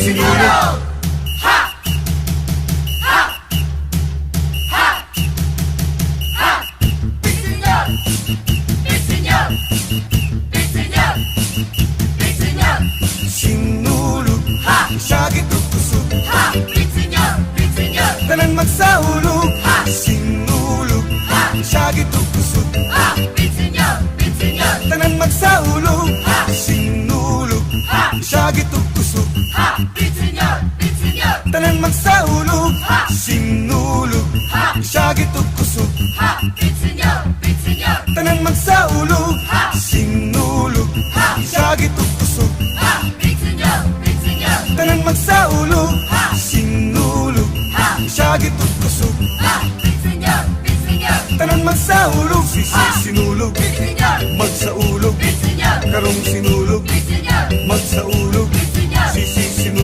sinulog. Ha! Ha! Ha! Ha! Bisinyo! Bisinyo! Bisinyo! Bisinyo! Sinulog, Ha! sakit ug kusog, Ha! Bisinyo! Bisinyo! tanan magsahulog. Ha! Sinulog, Ha! sakit ug kusog, Ha! Bisinyo! Bisinyo! tanan magsahulog. Ha! Sinulog, Ha! sakit ug kusog, Ha! Bisinyo! Bisinyo! tanan magsahulog. Ha! Sinulog, Ha! sakit ug kusog, Ha! Bisinyo! Bisinyo! tanan magsahulog. Ha! Sinulog, Ha! sakit ug kusog, Ha! Bisinyo! Bisinyo! tanan magsahulog. Ha! Sinulog, Ha! sakit ug kusog, Ha! Bisinyo! Bisinyo! tanan magsahulog. Sinulog, Bisinyo! magsaulog, Bisinyo! karong sinulog, Bisinyo! magsaulog.